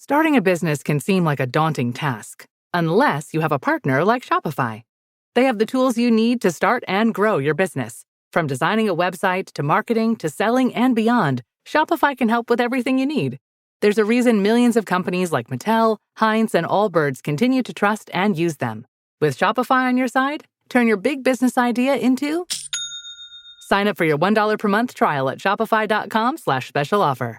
Starting a business can seem like a daunting task, unless you have a partner like Shopify. They have the tools you need to start and grow your business. From designing a website to marketing to selling and beyond, Shopify can help with everything you need. There's a reason millions of companies like Mattel, Heinz, and Allbirds continue to trust and use them. With Shopify on your side, turn your big business idea into... Sign up for your $1 per month trial at shopify.com/special offer.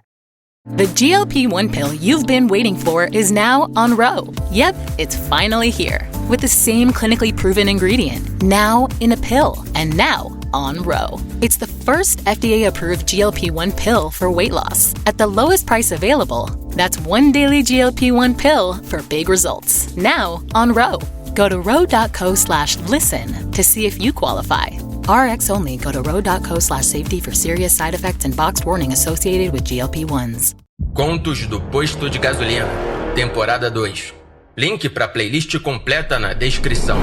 The GLP-1 pill you've been waiting for is now on Ro. Yep, it's finally here. With the same clinically proven ingredient, now in a pill, and now on Ro. It's the first FDA-approved GLP-1 pill for weight loss at the lowest price available. That's one daily GLP-1 pill for big results. Now on Ro. Go to ro.co/listen to see if you qualify. RX only. Go to ro.co/safety for serious side effects and boxed warning associated with GLP-1s. Contos do Posto de Gasolina, temporada 2. Link para playlist completa na descrição.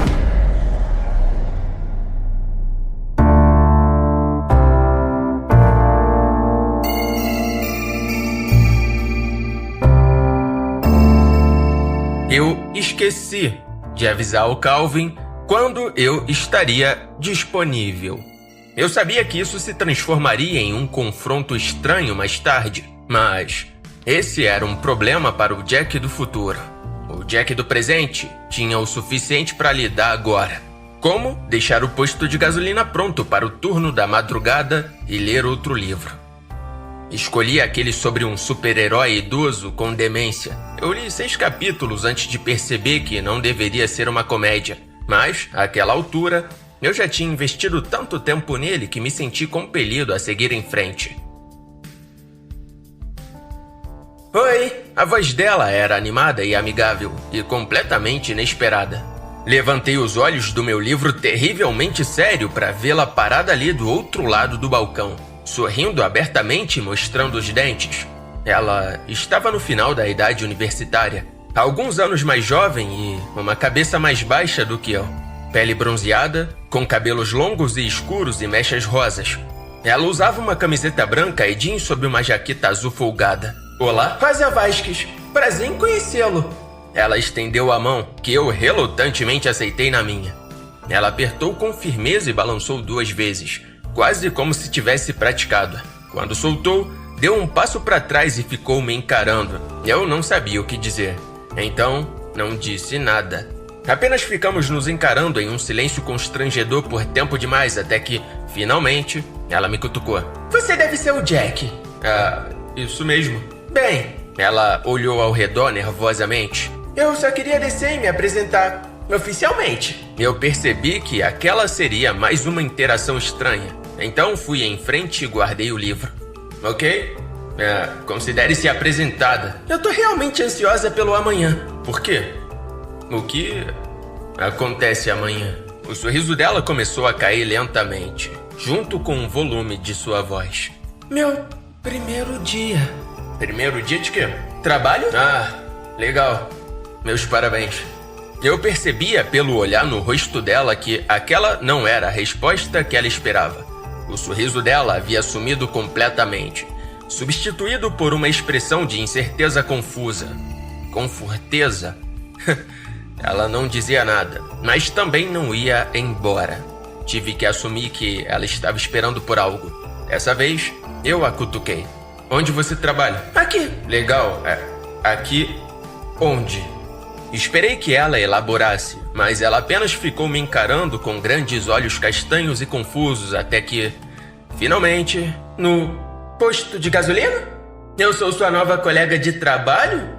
Eu esqueci de avisar o Calvin quando eu estaria disponível. Eu sabia que isso se transformaria em um confronto estranho mais tarde, mas esse era um problema para o Jack do futuro. O Jack do presente tinha o suficiente para lidar agora. Como deixar o posto de gasolina pronto para o turno da madrugada e ler outro livro. Escolhi aquele sobre um super-herói idoso com demência. Eu li 6 capítulos antes de perceber que não deveria ser uma comédia. Mas, àquela altura, eu já tinha investido tanto tempo nele que me senti compelido a seguir em frente. Oi! A voz dela era animada e amigável, e completamente inesperada. Levantei os olhos do meu livro terrivelmente sério para vê-la parada ali do outro lado do balcão, sorrindo abertamente e mostrando os dentes. Ela estava no final da idade universitária, alguns anos mais jovem e uma cabeça mais baixa do que eu. Pele bronzeada, com cabelos longos e escuros e mechas rosas. Ela usava uma camiseta branca e jeans sob uma jaqueta azul folgada. Olá, Rosa Vasques. Prazer em conhecê-lo. Ela estendeu a mão, que eu relutantemente aceitei na minha. Ela apertou com firmeza e balançou 2 vezes, quase como se tivesse praticado. Quando soltou, deu um passo para trás e ficou me encarando. Eu não sabia o que dizer. Então, não disse nada. Apenas ficamos nos encarando em um silêncio constrangedor por tempo demais, até que, finalmente, ela me cutucou. Você deve ser o Jack. Ah, isso mesmo. Bem, ela olhou ao redor nervosamente. Eu só queria descer e me apresentar oficialmente. Eu percebi que aquela seria mais uma interação estranha. Então fui em frente e guardei o livro. Ok? Considere-se apresentada. Eu tô realmente ansiosa pelo amanhã. Por quê? O que acontece amanhã? O sorriso dela começou a cair lentamente, junto com o volume de sua voz. Meu primeiro dia. Primeiro dia de quê? Trabalho? Ah, legal. Meus parabéns. Eu percebia pelo olhar no rosto dela que aquela não era a resposta que ela esperava. O sorriso dela havia sumido completamente, substituído por uma expressão de incerteza confusa. Conforteza? Ela não dizia nada, mas também não ia embora. Tive que assumir que ela estava esperando por algo. Dessa vez, eu a cutuquei. Onde você trabalha? Aqui. Legal. Aqui onde? Esperei que ela elaborasse, mas ela apenas ficou me encarando com grandes olhos castanhos e confusos até que, finalmente, no posto de gasolina? Eu sou sua nova colega de trabalho?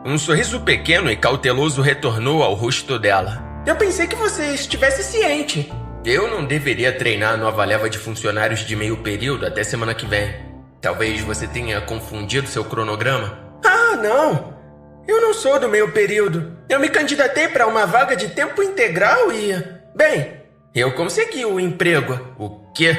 Um sorriso pequeno e cauteloso retornou ao rosto dela. Eu pensei que você estivesse ciente. Eu não deveria treinar a nova leva de funcionários de meio período até semana que vem. Talvez você tenha confundido seu cronograma. Ah, não! Eu não sou do meio período. Eu me candidatei para uma vaga de tempo integral e... Bem, eu consegui o emprego. O quê?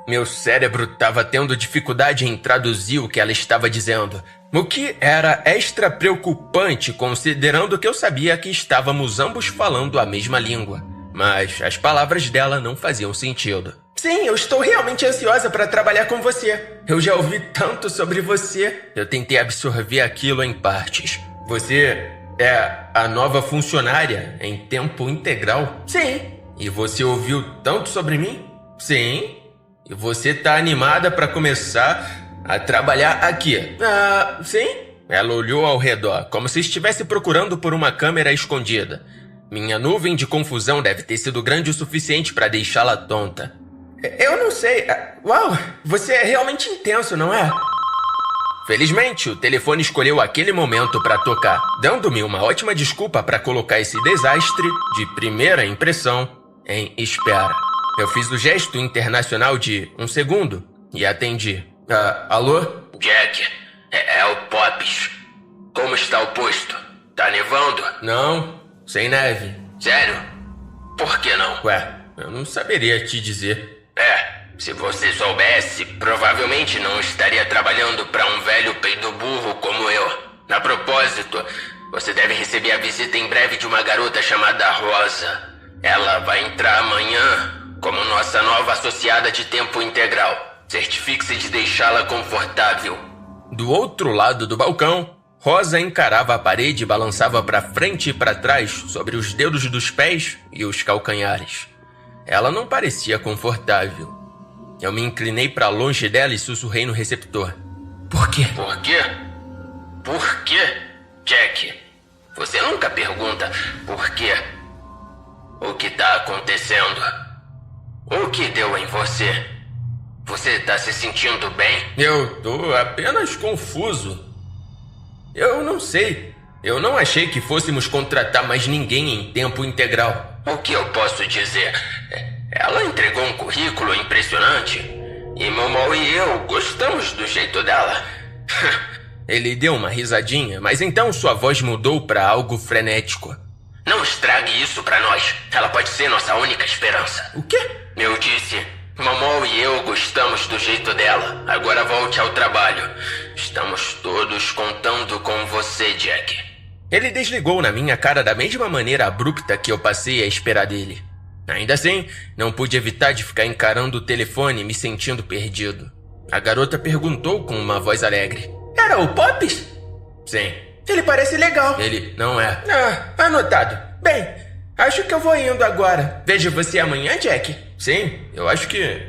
Meu cérebro estava tendo dificuldade em traduzir o que ela estava dizendo. O que era extra preocupante considerando que eu sabia que estávamos ambos falando a mesma língua. Mas as palavras dela não faziam sentido. Sim, eu estou realmente ansiosa para trabalhar com você. Eu já ouvi tanto sobre você. Eu tentei absorver aquilo em partes. Você é a nova funcionária em tempo integral? Sim. E você ouviu tanto sobre mim? Sim. E você tá animada para começar a trabalhar aqui? Sim. Ela olhou ao redor, como se estivesse procurando por uma câmera escondida. Minha nuvem de confusão deve ter sido grande o suficiente para deixá-la tonta. Eu não sei. Uau, você é realmente intenso, não é? Felizmente, o telefone escolheu aquele momento para tocar, dando-me uma ótima desculpa para colocar esse desastre de primeira impressão em espera. Eu fiz o gesto internacional de 1 segundo e atendi. Alô? Jack, é o Pops. Como está o posto? Tá nevando? Não, sem neve. Sério? Por que não? Ué, eu não saberia te dizer. Se você soubesse, provavelmente não estaria trabalhando para um velho peido burro como eu. A propósito, você deve receber a visita em breve de uma garota chamada Rosa. Ela vai entrar amanhã como nossa nova associada de tempo integral. Certifique-se de deixá-la confortável. Do outro lado do balcão, Rosa encarava a parede e balançava para frente e para trás sobre os dedos dos pés e os calcanhares. Ela não parecia confortável. Eu me inclinei para longe dela e sussurrei no receptor. Por quê? Por quê? Por quê, Jack? Você nunca pergunta por quê. O que tá acontecendo? O que deu em você? Você tá se sentindo bem? Eu tô apenas confuso. Eu não sei. Eu não achei que fôssemos contratar mais ninguém em tempo integral. O que eu posso dizer? Ela entregou um currículo impressionante. E Momo e eu gostamos do jeito dela. Ele deu uma risadinha, mas então sua voz mudou para algo frenético. Não estrague isso pra nós. Ela pode ser nossa única esperança. O quê? Eu disse, Momo e eu gostamos do jeito dela. Agora volte ao trabalho. Estamos todos contando com você, Jack. Ele desligou na minha cara da mesma maneira abrupta que eu passei a esperar dele. Ainda assim, não pude evitar de ficar encarando o telefone me sentindo perdido. A garota perguntou com uma voz alegre. Era o Pops? Sim. Ele parece legal. Ele não é. Anotado. Bem, acho que eu vou indo agora. Vejo você amanhã, Jack? Sim, eu acho que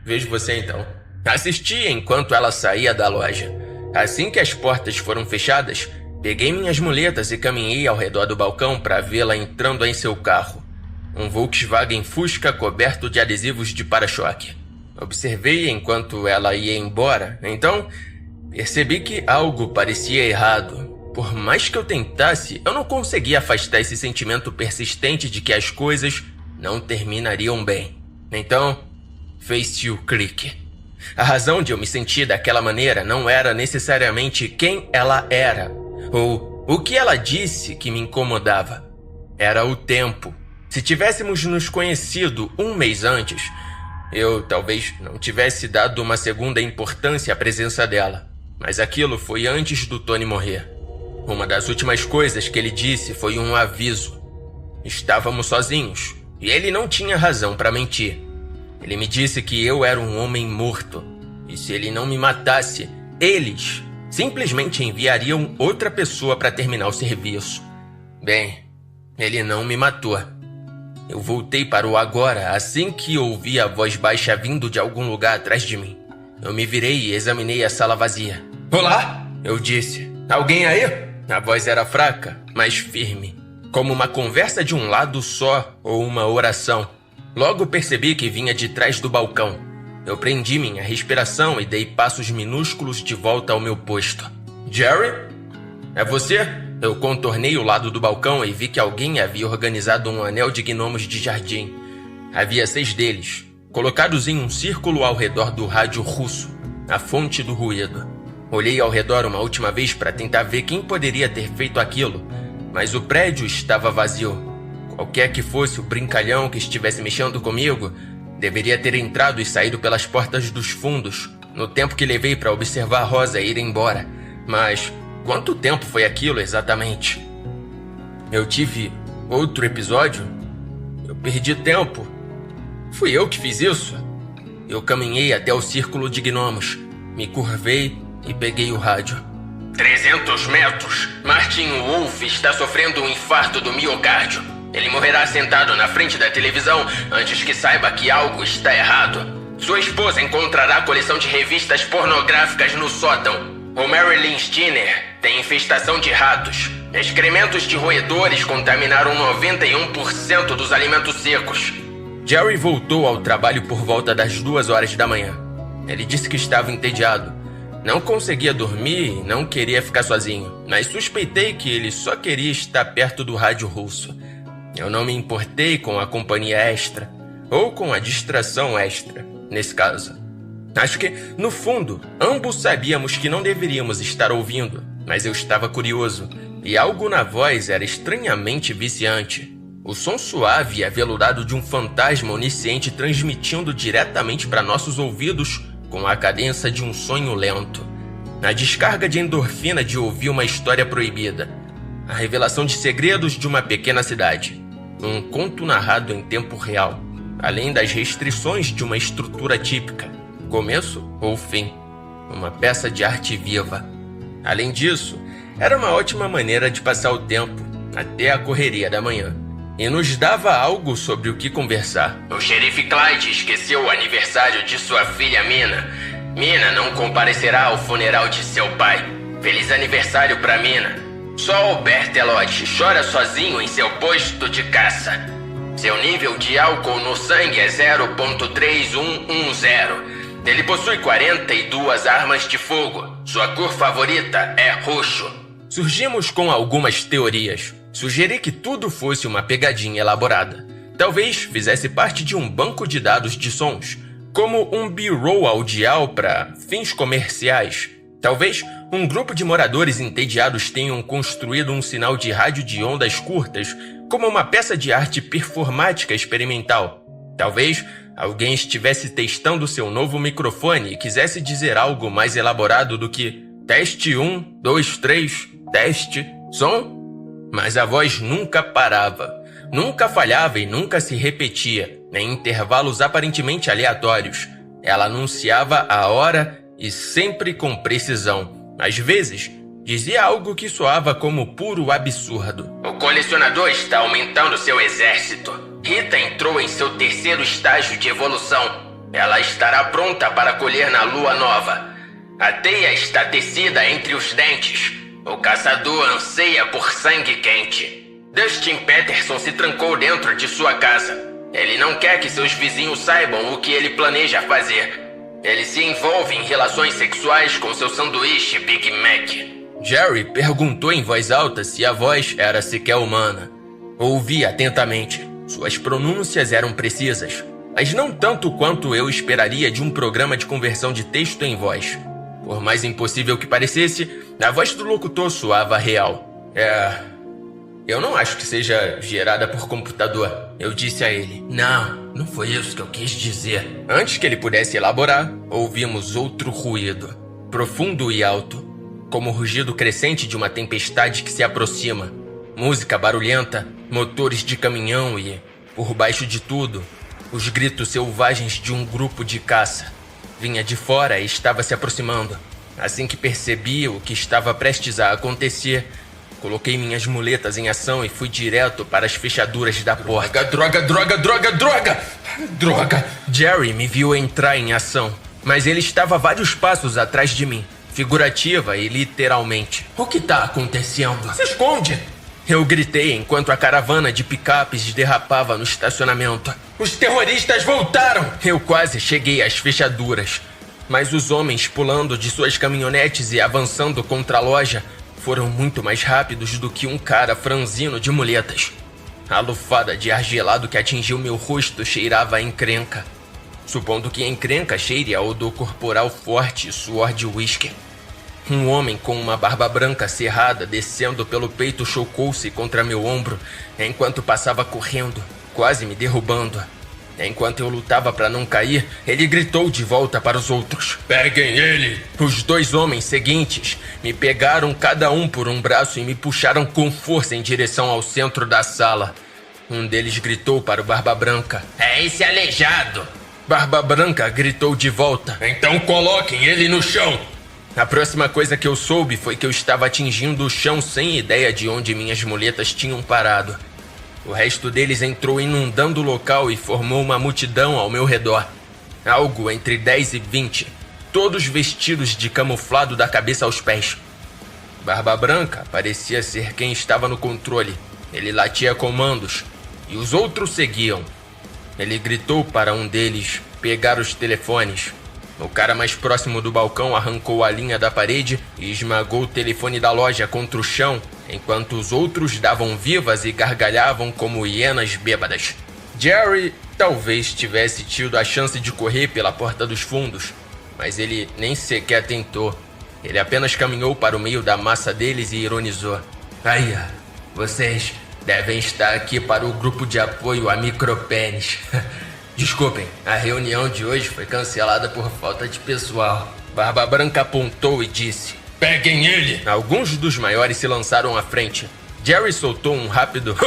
vejo você então. Assisti enquanto ela saía da loja. Assim que as portas foram fechadas, peguei minhas muletas e caminhei ao redor do balcão para vê-la entrando em seu carro. Um Volkswagen Fusca coberto de adesivos de para-choque. Observei enquanto ela ia embora, então percebi que algo parecia errado. Por mais que eu tentasse, eu não conseguia afastar esse sentimento persistente de que as coisas não terminariam bem. Então, fez-se o clique. A razão de eu me sentir daquela maneira não era necessariamente quem ela era, ou o que ela disse que me incomodava. Era o tempo. Se tivéssemos nos conhecido 1 mês antes, eu talvez não tivesse dado uma segunda importância à presença dela. Mas aquilo foi antes do Tony morrer. Uma das últimas coisas que ele disse foi um aviso. Estávamos sozinhos, e ele não tinha razão para mentir. Ele me disse que eu era um homem morto, e se ele não me matasse, eles simplesmente enviariam outra pessoa para terminar o serviço. Bem, ele não me matou. Eu voltei para o agora assim que ouvi a voz baixa vindo de algum lugar atrás de mim. Eu me virei e examinei a sala vazia. Olá, eu disse. Alguém aí? A voz era fraca, mas firme, como uma conversa de um lado só ou uma oração. Logo percebi que vinha de trás do balcão. Eu prendi minha respiração e dei passos minúsculos de volta ao meu posto. Jerry? É você? Eu contornei o lado do balcão e vi que alguém havia organizado um anel de gnomos de jardim. Havia 6 deles, colocados em um círculo ao redor do rádio russo, a fonte do ruído. Olhei ao redor uma última vez para tentar ver quem poderia ter feito aquilo, mas o prédio estava vazio. Qualquer que fosse o brincalhão que estivesse mexendo comigo, deveria ter entrado e saído pelas portas dos fundos, no tempo que levei para observar a Rosa ir embora. Mas quanto tempo foi aquilo exatamente? Eu tive outro episódio? Eu perdi tempo? Fui eu que fiz isso? Eu caminhei até o círculo de gnomos, me curvei e peguei o rádio. 300 metros. Martin Wolf está sofrendo um infarto do miocárdio. Ele morrerá sentado na frente da televisão antes que saiba que algo está errado. Sua esposa encontrará a coleção de revistas pornográficas no sótão. O Marilyn Steiner tem infestação de ratos. Excrementos de roedores contaminaram 91% dos alimentos secos. Jerry voltou ao trabalho por volta das 2 horas da manhã. Ele disse que estava entediado. Não conseguia dormir e não queria ficar sozinho, mas suspeitei que ele só queria estar perto do rádio russo. Eu não me importei com a companhia extra, ou com a distração extra, nesse caso. Acho que, no fundo, ambos sabíamos que não deveríamos estar ouvindo, mas eu estava curioso, e algo na voz era estranhamente viciante. O som suave e aveludado de um fantasma onisciente transmitindo diretamente para nossos ouvidos com a cadência de um sonho lento. A descarga de endorfina de ouvir uma história proibida. A revelação de segredos de uma pequena cidade. Um conto narrado em tempo real, além das restrições de uma estrutura típica. Começo ou fim. Uma peça de arte viva. Além disso, era uma ótima maneira de passar o tempo, até a correria da manhã. E nos dava algo sobre o que conversar. O xerife Clyde esqueceu o aniversário de sua filha Mina. Mina não comparecerá ao funeral de seu pai. Feliz aniversário pra Mina. Só o Bertelotti chora sozinho em seu posto de caça. Seu nível de álcool no sangue é 0.3110. Ele possui 42 armas de fogo. Sua cor favorita é roxo. Surgimos com algumas teorias. Sugeri que tudo fosse uma pegadinha elaborada. Talvez fizesse parte de um banco de dados de sons, como um B-roll audial para fins comerciais. Talvez um grupo de moradores entediados tenham construído um sinal de rádio de ondas curtas, como uma peça de arte performática experimental. Talvez alguém estivesse testando seu novo microfone e quisesse dizer algo mais elaborado do que teste 1, 2, 3, teste, som. Mas a voz nunca parava, nunca falhava e nunca se repetia, em intervalos aparentemente aleatórios. Ela anunciava a hora e sempre com precisão. Às vezes, dizia algo que soava como puro absurdo. O colecionador está aumentando seu exército. Rita entrou em seu 3º estágio de evolução. Ela estará pronta para colher na lua nova. A teia está tecida entre os dentes. O caçador anseia por sangue quente. Dustin Peterson se trancou dentro de sua casa. Ele não quer que seus vizinhos saibam o que ele planeja fazer. Ele se envolve em relações sexuais com seu sanduíche Big Mac. Jerry perguntou em voz alta se a voz era sequer humana. Ouvi atentamente. Suas pronúncias eram precisas, mas não tanto quanto eu esperaria de um programa de conversão de texto em voz. Por mais impossível que parecesse, a voz do locutor soava real. Eu não acho que seja gerada por computador, eu disse a ele. Não foi isso que eu quis dizer. Antes que ele pudesse elaborar, ouvimos outro ruído, profundo e alto, como o rugido crescente de uma tempestade que se aproxima. Música barulhenta, motores de caminhão e, por baixo de tudo, os gritos selvagens de um grupo de caça. Vinha de fora e estava se aproximando. Assim que percebi o que estava prestes a acontecer, coloquei minhas muletas em ação e fui direto para as fechaduras da porta. Droga! Jerry me viu entrar em ação, mas ele estava vários passos atrás de mim, figurativa e literalmente. O que está acontecendo? Se esconde! Eu gritei enquanto a caravana de picapes derrapava no estacionamento. Os terroristas voltaram! Eu quase cheguei às fechaduras, mas os homens pulando de suas caminhonetes e avançando contra a loja foram muito mais rápidos do que um cara franzino de muletas. A lufada de ar gelado que atingiu meu rosto cheirava a encrenca. Supondo que a encrenca cheire a odor corporal forte e suor de uísque. Um homem com uma barba branca cerrada descendo pelo peito chocou-se contra meu ombro enquanto passava correndo, quase me derrubando. Enquanto eu lutava para não cair, ele gritou de volta para os outros. Peguem ele! Os 2 homens seguintes me pegaram cada um por um braço e me puxaram com força em direção ao centro da sala. Um deles gritou para o Barba Branca. É esse aleijado! Barba Branca gritou de volta. Então coloquem ele no chão! A próxima coisa que eu soube foi que eu estava atingindo o chão sem ideia de onde minhas muletas tinham parado. O resto deles entrou inundando o local e formou uma multidão ao meu redor. Algo entre 10 e 20, todos vestidos de camuflado da cabeça aos pés. Barba Branca parecia ser quem estava no controle. Ele latia comandos e os outros seguiam. Ele gritou para um deles pegar os telefones. O cara mais próximo do balcão arrancou a linha da parede e esmagou o telefone da loja contra o chão, enquanto os outros davam vivas e gargalhavam como hienas bêbadas. Jerry talvez tivesse tido a chance de correr pela porta dos fundos, mas ele nem sequer tentou. Ele apenas caminhou para o meio da massa deles e ironizou. Aí, vocês devem estar aqui para o grupo de apoio a micropênis. Desculpem, a reunião de hoje foi cancelada por falta de pessoal. Barba Branca apontou e disse: peguem ele! Alguns dos maiores se lançaram à frente. Jerry soltou um rápido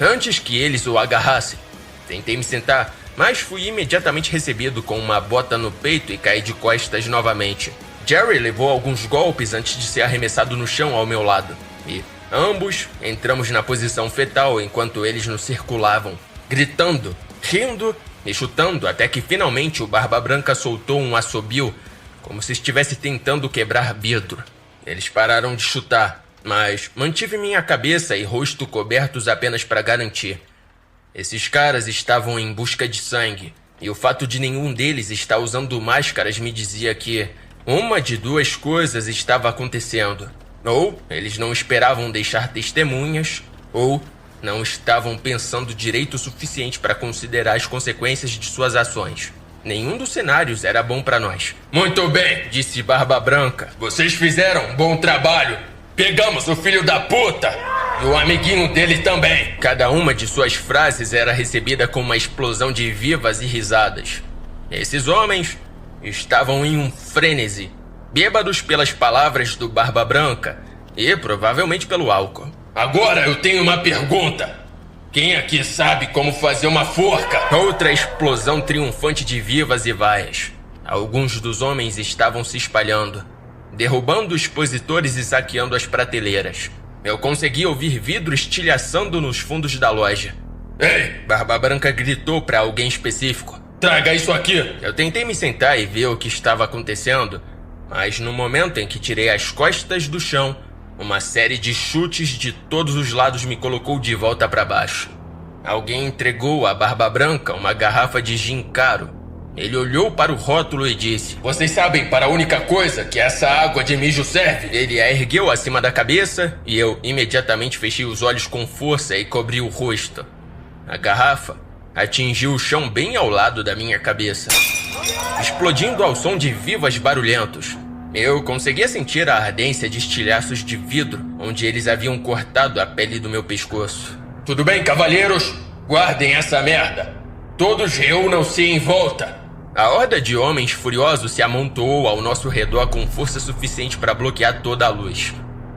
antes que eles o agarrassem. Tentei me sentar, mas fui imediatamente recebido com uma bota no peito e caí de costas novamente. Jerry levou alguns golpes antes de ser arremessado no chão ao meu lado. E ambos entramos na posição fetal enquanto eles nos circulavam, gritando, rindo e chutando até que finalmente o Barba Branca soltou um assobio, como se estivesse tentando quebrar vidro. Eles pararam de chutar, mas mantive minha cabeça e rosto cobertos apenas para garantir. Esses caras estavam em busca de sangue, e o fato de nenhum deles estar usando máscaras me dizia que uma de duas coisas estava acontecendo. Ou eles não esperavam deixar testemunhas, ou não estavam pensando direito o suficiente para considerar as consequências de suas ações. Nenhum dos cenários era bom para nós. Muito bem, disse Barba Branca. Vocês fizeram um bom trabalho. Pegamos o filho da puta e o amiguinho dele também. Cada uma de suas frases era recebida com uma explosão de vivas e risadas. Esses homens estavam em um frenesi, bêbados pelas palavras do Barba Branca e provavelmente pelo álcool. Agora eu tenho uma pergunta. Quem aqui sabe como fazer uma forca? Outra explosão triunfante de vivas e vaias. Alguns dos homens estavam se espalhando, derrubando expositores e saqueando as prateleiras. Eu consegui ouvir vidro estilhaçando nos fundos da loja. Ei! Barba Branca gritou para alguém específico. Traga isso aqui! Eu tentei me sentar e ver o que estava acontecendo, mas no momento em que tirei as costas do chão, uma série de chutes de todos os lados me colocou de volta para baixo. Alguém entregou a Barba Branca uma garrafa de gin caro. Ele olhou para o rótulo e disse: vocês sabem para a única coisa que essa água de mijo serve? Ele a ergueu acima da cabeça e eu imediatamente fechei os olhos com força e cobri o rosto. A garrafa atingiu o chão bem ao lado da minha cabeça, explodindo ao som de vivas barulhentos. Eu conseguia sentir a ardência de estilhaços de vidro, onde eles haviam cortado a pele do meu pescoço. Tudo bem, cavalheiros? Guardem essa merda. Todos reúnam-se em volta. A horda de homens furiosos se amontoou ao nosso redor com força suficiente para bloquear toda a luz.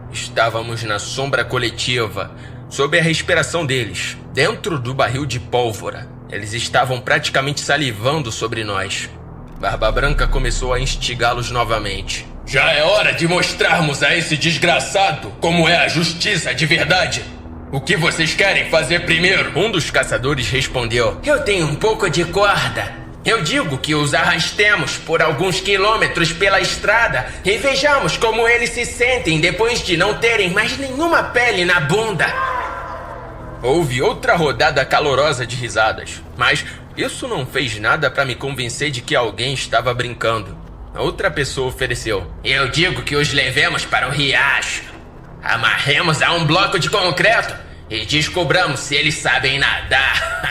Estávamos na sombra coletiva, sob a respiração deles, dentro do barril de pólvora. Eles estavam praticamente salivando sobre nós. Barba Branca começou a instigá-los novamente. Já é hora de mostrarmos a esse desgraçado como é a justiça de verdade. O que vocês querem fazer primeiro? Um dos caçadores respondeu: eu tenho um pouco de corda. Eu digo que os arrastemos por alguns quilômetros pela estrada e vejamos como eles se sentem depois de não terem mais nenhuma pele na bunda. Houve outra rodada calorosa de risadas, mas isso não fez nada para me convencer de que alguém estava brincando. Outra pessoa ofereceu: eu digo que os levemos para o riacho. Amarremos a um bloco de concreto e descobramos se eles sabem nadar.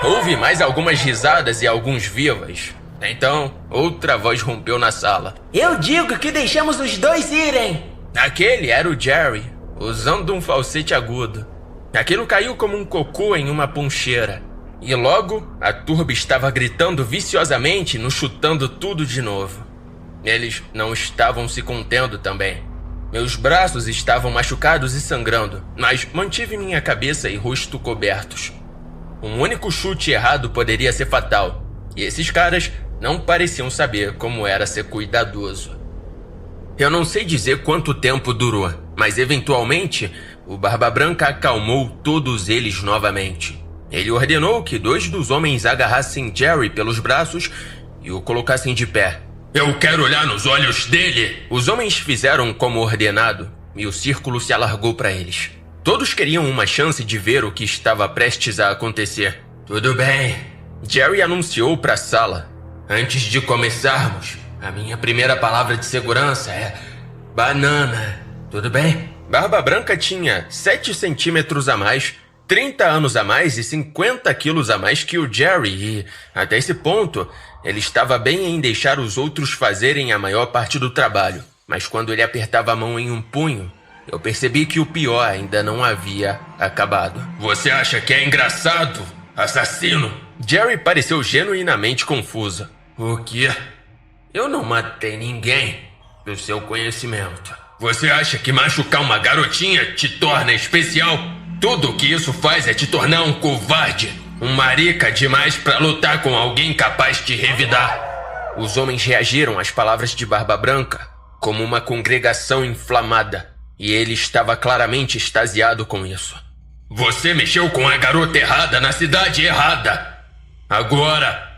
Houve mais algumas risadas e alguns vivas. Então, outra voz rompeu na sala. Eu digo que deixamos os dois irem. Aquele era o Jerry, usando um falsete agudo. Aquilo caiu como um cocô em uma poncheira. E logo, a turba estava gritando viciosamente, nos chutando tudo de novo. Eles não estavam se contendo também. Meus braços estavam machucados e sangrando, mas mantive minha cabeça e rosto cobertos. Um único chute errado poderia ser fatal. E esses caras não pareciam saber como era ser cuidadoso. Eu não sei dizer quanto tempo durou, mas eventualmente o Barba Branca acalmou todos eles novamente. Ele ordenou que 2 dos homens agarrassem Jerry pelos braços e o colocassem de pé. Eu quero olhar nos olhos dele! Os homens fizeram como ordenado e o círculo se alargou para eles. Todos queriam uma chance de ver o que estava prestes a acontecer. Tudo bem, Jerry anunciou para a sala. Antes de começarmos, a minha primeira palavra de segurança é banana. Tudo bem? Barba Branca tinha 7 centímetros a mais, 30 anos a mais e 50 quilos a mais que o Jerry e, até esse ponto, ele estava bem em deixar os outros fazerem a maior parte do trabalho. Mas quando ele apertava a mão em um punho, eu percebi que o pior ainda não havia acabado. Você acha que é engraçado, assassino? Jerry pareceu genuinamente confuso. O quê? Eu não matei ninguém, do seu conhecimento. Você acha que machucar uma garotinha te torna especial? Tudo o que isso faz é te tornar um covarde, um marica demais pra lutar com alguém capaz de revidar. Os homens reagiram às palavras de Barba Branca como uma congregação inflamada, e ele estava claramente extasiado com isso. Você mexeu com a garota errada na cidade errada. Agora,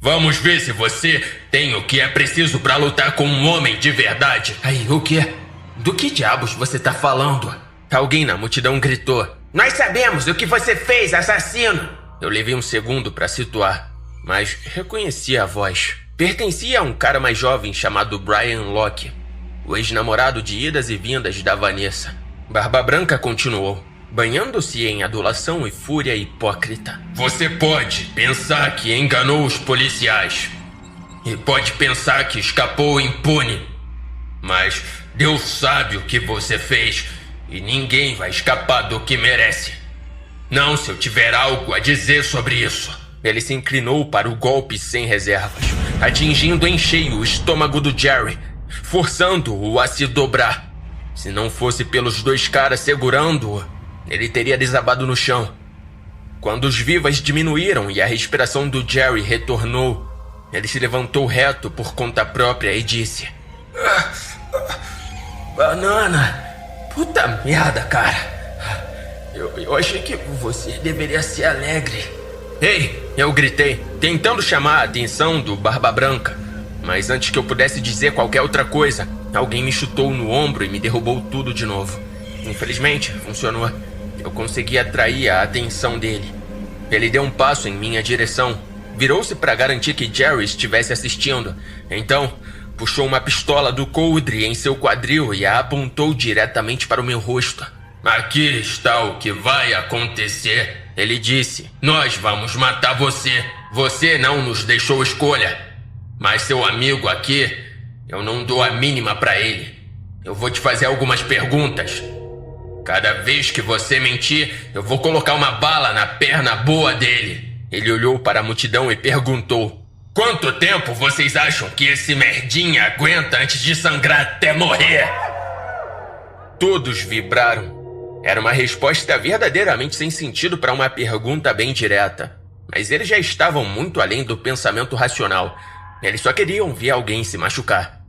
vamos ver se você tem o que é preciso pra lutar com um homem de verdade. Aí, o quê? Do que diabos você tá falando? Alguém na multidão gritou. Nós sabemos o que você fez, assassino! Eu levei um segundo pra situar, mas reconheci a voz. Pertencia a um cara mais jovem chamado Brian Locke, o ex-namorado de idas e vindas da Vanessa. Barba Branca continuou, banhando-se em adulação e fúria hipócrita. Você pode pensar que enganou os policiais. E pode pensar que escapou impune. Mas Deus sabe o que você fez e ninguém vai escapar do que merece. Não se eu tiver algo a dizer sobre isso. Ele se inclinou para o golpe sem reservas, atingindo em cheio o estômago do Jerry, forçando-o a se dobrar. Se não fosse pelos 2 caras segurando-o, ele teria desabado no chão. Quando os vivas diminuíram e a respiração do Jerry retornou, ele se levantou reto por conta própria e disse: Banana, puta merda, cara. Eu achei que você deveria ser alegre. Ei, eu gritei, tentando chamar a atenção do Barba Branca. Mas antes que eu pudesse dizer qualquer outra coisa, alguém me chutou no ombro e me derrubou tudo de novo. Infelizmente, funcionou. Eu consegui atrair a atenção dele. Ele deu um passo em minha direção, virou-se para garantir que Jerry estivesse assistindo. Então, puxou uma pistola do coldre em seu quadril e a apontou diretamente para o meu rosto. Aqui está o que vai acontecer, ele disse. Nós vamos matar você. Você não nos deixou escolha. Mas seu amigo aqui, eu não dou a mínima pra ele. Eu vou te fazer algumas perguntas. Cada vez que você mentir, eu vou colocar uma bala na perna boa dele. Ele olhou para a multidão e perguntou: quanto tempo vocês acham que esse merdinha aguenta antes de sangrar até morrer? Todos vibraram. Era uma resposta verdadeiramente sem sentido para uma pergunta bem direta. Mas eles já estavam muito além do pensamento racional. Eles só queriam ver alguém se machucar.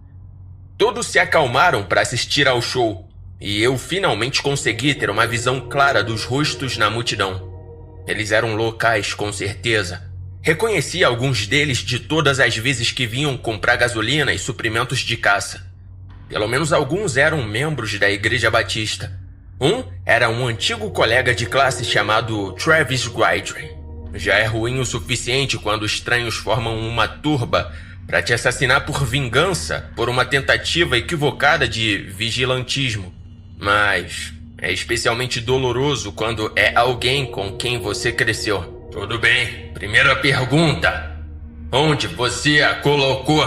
Todos se acalmaram para assistir ao show, e eu finalmente consegui ter uma visão clara dos rostos na multidão. Eles eram locais, com certeza. Reconheci alguns deles de todas as vezes que vinham comprar gasolina e suprimentos de caça. Pelo menos alguns eram membros da Igreja Batista. Um era um antigo colega de classe chamado Travis Guidry. Já é ruim o suficiente quando estranhos formam uma turba para te assassinar por vingança por uma tentativa equivocada de vigilantismo. Mas é especialmente doloroso quando é alguém com quem você cresceu. Tudo bem, primeira pergunta. Onde você a colocou?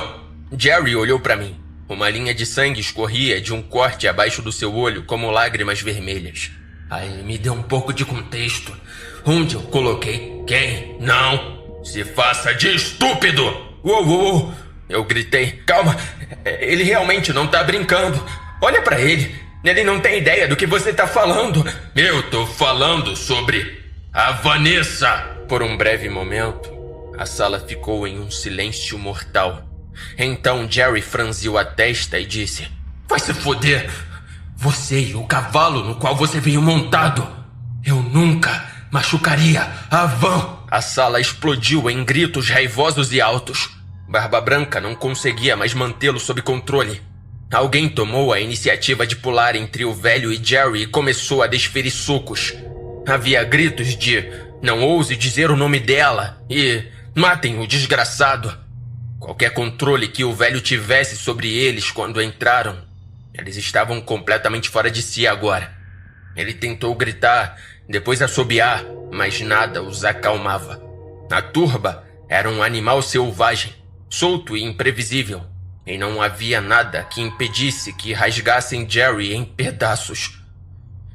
Jerry olhou para mim. Uma linha de sangue escorria de um corte abaixo do seu olho como lágrimas vermelhas. Aí me dê um pouco de contexto. Onde eu coloquei quem? Não! Se faça de estúpido! Uou, uou! Eu gritei. Calma, ele realmente não tá brincando. Olha pra ele. Ele não tem ideia do que você tá falando. Eu tô falando sobre a Vanessa. Por um breve momento, A sala ficou em um silêncio mortal. Então Jerry franziu a testa e disse: "Vai se foder! Você e o cavalo no qual você veio montado! Eu nunca machucaria a Van!" A sala explodiu em gritos raivosos e altos. Barba Branca não conseguia mais mantê-lo sob controle. Alguém tomou a iniciativa de pular entre o velho e Jerry e começou a desferir socos. Havia gritos de "não ouse dizer o nome dela" e "matem o desgraçado". Qualquer controle que o velho tivesse sobre eles quando entraram, eles estavam completamente fora de si agora. Ele tentou gritar, depois assobiar, mas nada os acalmava. A turba era um animal selvagem, solto e imprevisível, e não havia nada que impedisse que rasgassem Jerry em pedaços.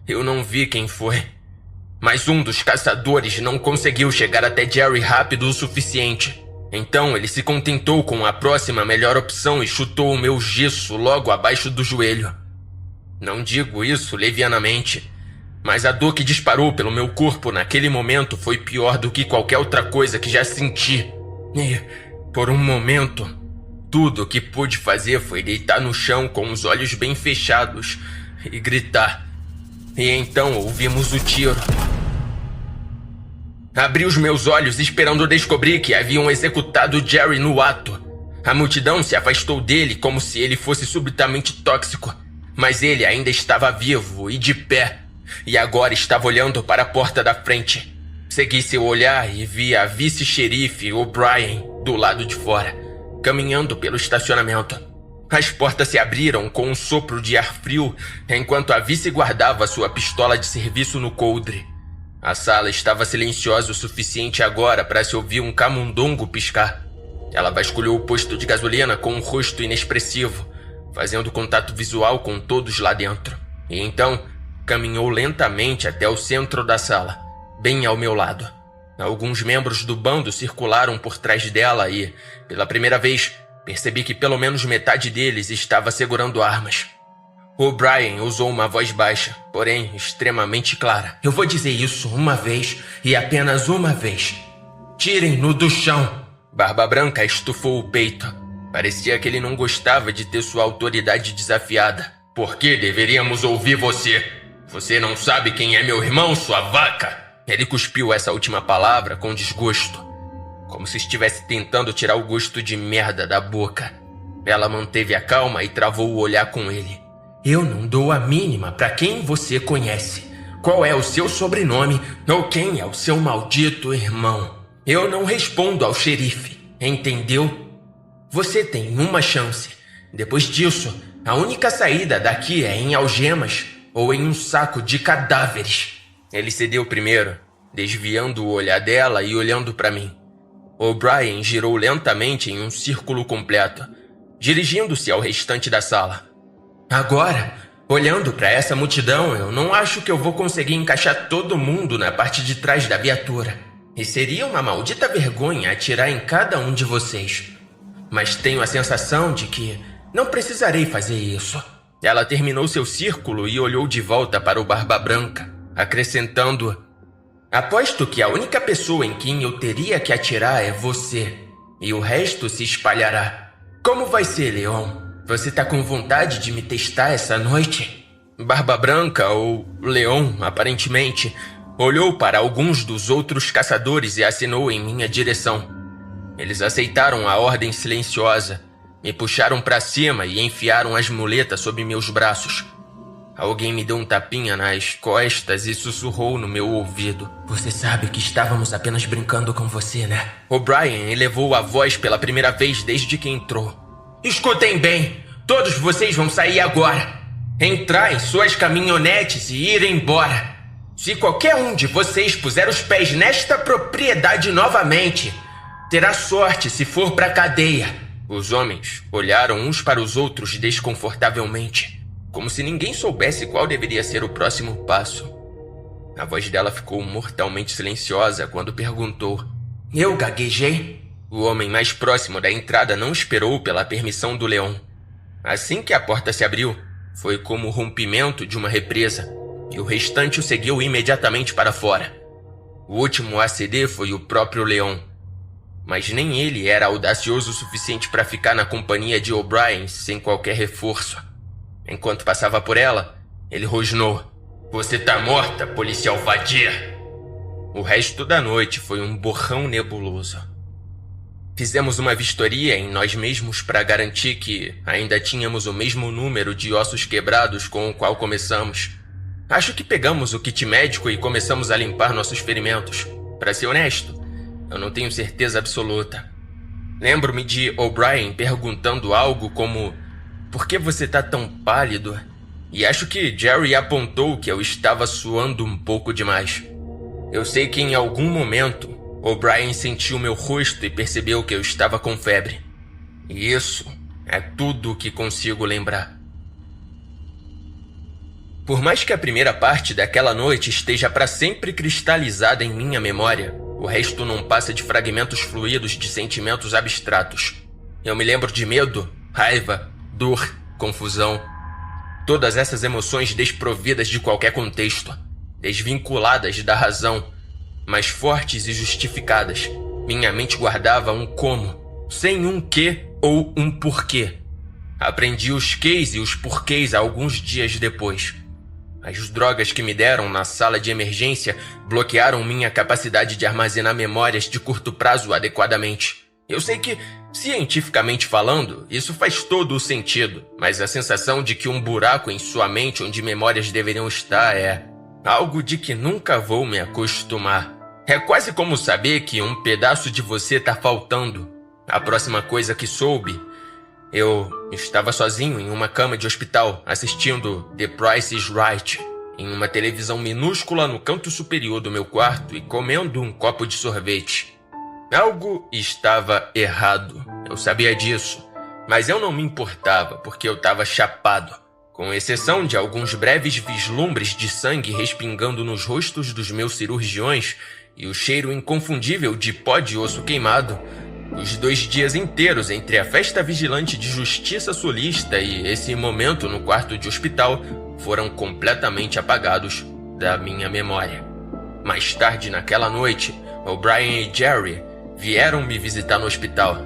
Eu não vi quem foi, mas um dos caçadores não conseguiu chegar até Jerry rápido o suficiente. Então ele se contentou com a próxima melhor opção e chutou o meu gesso logo abaixo do joelho. Não digo isso levianamente, mas a dor que disparou pelo meu corpo naquele momento foi pior do que qualquer outra coisa que já senti. E, por um momento, tudo o que pude fazer foi deitar no chão com os olhos bem fechados e gritar. E então ouvimos o tiro. Abri os meus olhos esperando descobrir que haviam executado Jerry no ato. A multidão se afastou dele como se ele fosse subitamente tóxico, mas ele ainda estava vivo e de pé, e agora estava olhando para a porta da frente. Segui seu olhar e vi a vice-xerife O'Brien do lado de fora, caminhando pelo estacionamento. As portas se abriram com um sopro de ar frio, enquanto a vice guardava sua pistola de serviço no coldre. A sala estava silenciosa o suficiente agora para se ouvir um camundongo piscar. Ela vasculhou o posto de gasolina com um rosto inexpressivo, fazendo contato visual com todos lá dentro. E então, caminhou lentamente até o centro da sala, bem ao meu lado. Alguns membros do bando circularam por trás dela e, pela primeira vez, percebi que pelo menos metade deles estava segurando armas. O'Brien usou uma voz baixa, porém extremamente clara. "Eu vou dizer isso uma vez e apenas uma vez. Tirem-no do chão." Barba Branca estufou o peito. Parecia que ele não gostava de ter sua autoridade desafiada. "Por que deveríamos ouvir você? Você não sabe quem é meu irmão, sua vaca?" Ele cuspiu essa última palavra com desgosto, como se estivesse tentando tirar o gosto de merda da boca. Ela manteve a calma e travou o olhar com ele. "Eu não dou a mínima para quem você conhece. Qual é o seu sobrenome ou quem é o seu maldito irmão. Eu não respondo ao xerife, entendeu? Você tem uma chance. Depois disso, a única saída daqui é em algemas ou em um saco de cadáveres." Ele cedeu primeiro, desviando o olhar dela e olhando para mim. O'Brien girou lentamente em um círculo completo, dirigindo-se ao restante da sala. "Agora, olhando para essa multidão, eu não acho que eu vou conseguir encaixar todo mundo na parte de trás da viatura. E seria uma maldita vergonha atirar em cada um de vocês. Mas tenho a sensação de que não precisarei fazer isso." Ela terminou seu círculo e olhou de volta para o Barba Branca, acrescentando: "Aposto que a única pessoa em quem eu teria que atirar é você, e o resto se espalhará. Como vai ser, Leon? Você tá com vontade de me testar essa noite?" Barba Branca, ou Leon, aparentemente, olhou para alguns dos outros caçadores e acenou em minha direção. Eles aceitaram a ordem silenciosa, me puxaram para cima e enfiaram as muletas sob meus braços. Alguém me deu um tapinha nas costas e sussurrou no meu ouvido: "Você sabe que estávamos apenas brincando com você, né?" O'Brien elevou a voz pela primeira vez desde que entrou. "Escutem bem, todos vocês vão sair agora. Entrar em suas caminhonetes e ir embora. Se qualquer um de vocês puser os pés nesta propriedade novamente, terá sorte se for pra cadeia." Os homens olharam uns para os outros desconfortavelmente, como se ninguém soubesse qual deveria ser o próximo passo. A voz dela ficou mortalmente silenciosa quando perguntou: "Eu gaguejei?" O homem mais próximo da entrada não esperou pela permissão do Leon. Assim que a porta se abriu, foi como o rompimento de uma represa, e o restante o seguiu imediatamente para fora. O último a ceder foi o próprio Leon. mas nem ele era audacioso o suficiente para ficar na companhia de O'Brien sem qualquer reforço. Enquanto passava por ela, ele rosnou: "Você tá morta, policial vadia!" O resto da noite foi um borrão nebuloso. Fizemos uma vistoria em nós mesmos para garantir que ainda tínhamos o mesmo número de ossos quebrados com o qual começamos. Acho que pegamos o kit médico e começamos a limpar nossos ferimentos. Para ser honesto, eu não tenho certeza absoluta. Lembro-me de O'Brien perguntando algo como: "Por que você tá tão pálido?" E acho que Jerry apontou que eu estava suando um pouco demais. Eu sei que em algum momento O'Brien sentiu meu rosto e percebeu que eu estava com febre. E isso é tudo o que consigo lembrar. Por mais que a primeira parte daquela noite esteja para sempre cristalizada em minha memória, o resto não passa de fragmentos fluidos de sentimentos abstratos. Eu me lembro de medo, raiva, dor, confusão. Todas essas emoções desprovidas de qualquer contexto, desvinculadas da razão, mas fortes e justificadas. Minha mente guardava um como, sem um quê ou um porquê. Aprendi os quês e os porquês alguns dias depois. As drogas que me deram na sala de emergência bloquearam minha capacidade de armazenar memórias de curto prazo adequadamente. Eu sei que, cientificamente falando, isso faz todo o sentido, mas a sensação de que um buraco em sua mente onde memórias deveriam estar é algo de que nunca vou me acostumar. É quase como saber que um pedaço de você tá faltando. A próxima coisa que soube, eu estava sozinho em uma cama de hospital, assistindo The Price is Right, em uma televisão minúscula no canto superior do meu quarto e comendo um copo de sorvete. Algo estava errado, eu sabia disso, mas eu não me importava porque eu estava chapado, com exceção de alguns breves vislumbres de sangue respingando nos rostos dos meus cirurgiões e o cheiro inconfundível de pó de osso queimado. Os 2 dias inteiros entre a festa vigilante de justiça sulista e esse momento no quarto de hospital foram completamente apagados da minha memória. Mais tarde naquela noite, O'Brien e Jerry vieram me visitar no hospital.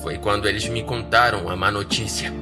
Foi quando eles me contaram a má notícia.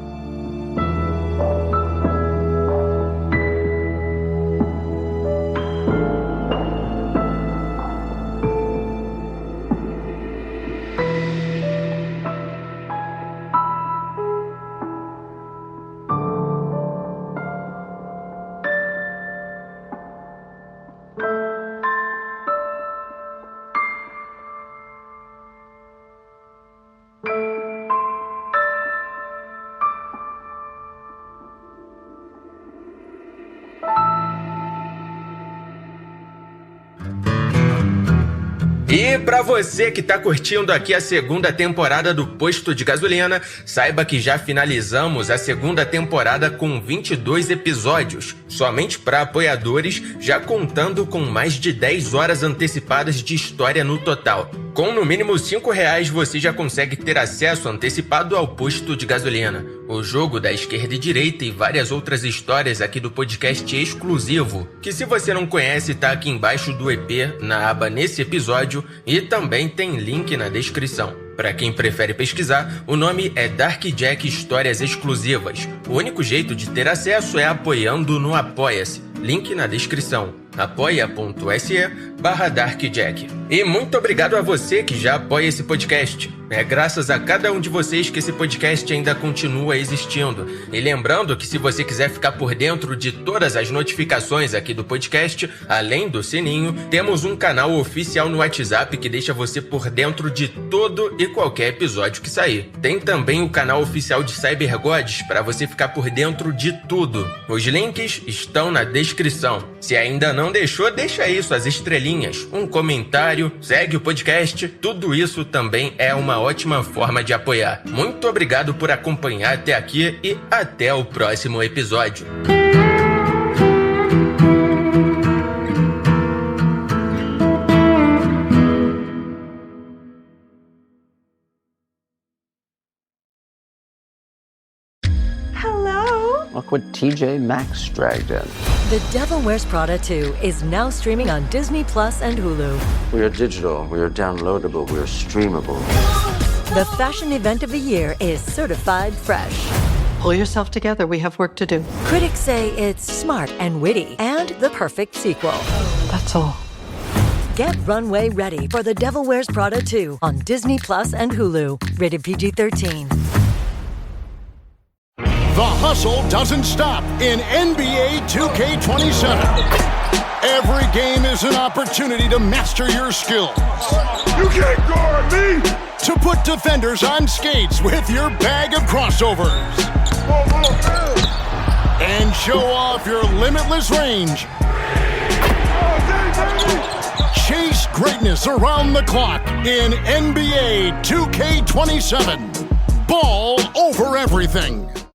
E pra você que tá curtindo aqui a segunda temporada do Posto de Gasolina, saiba que já finalizamos a segunda temporada com 22 episódios, somente para apoiadores, já contando com mais de 10 horas antecipadas de história no total. Com no mínimo R$5 você já consegue ter acesso antecipado ao Posto de Gasolina, o jogo da esquerda e direita e várias outras histórias aqui do podcast exclusivo, que se você não conhece tá aqui embaixo do EP na aba nesse episódio e também tem link na descrição. Para quem prefere pesquisar, o nome é Dark Jack Histórias Exclusivas. O único jeito de ter acesso é apoiando no Apoia-se, link na descrição. apoia.se/darkjack. E muito obrigado a você que já apoia esse podcast. É graças a cada um de vocês que esse podcast ainda continua existindo. E lembrando que se você quiser ficar por dentro de todas as notificações aqui do podcast, além do sininho, temos um canal oficial no WhatsApp que deixa você por dentro de todo e qualquer episódio que sair. Tem também o canal oficial de CyberGods para você ficar por dentro de tudo. Os links estão na descrição. Se ainda não deixou, deixa aí suas estrelinhas, um comentário, segue o podcast, tudo isso também é uma ótima forma de apoiar. Muito obrigado por acompanhar até aqui e até o próximo episódio. Look what TJ Maxx dragged in. The Devil Wears Prada 2 is now streaming on Disney Plus and Hulu. We are digital, we are downloadable, we are streamable. The fashion event of the year is certified fresh. Pull yourself together, we have work to do. Critics say it's smart and witty and the perfect sequel. That's all. Get runway ready for The Devil Wears Prada 2 on Disney Plus and Hulu. Rated PG-13. The hustle doesn't stop in NBA 2K27. Every game is an opportunity to master your skills. You can't guard me! To put defenders on skates with your bag of crossovers. And show off your limitless range. Chase greatness around the clock in NBA 2K27. Ball over everything.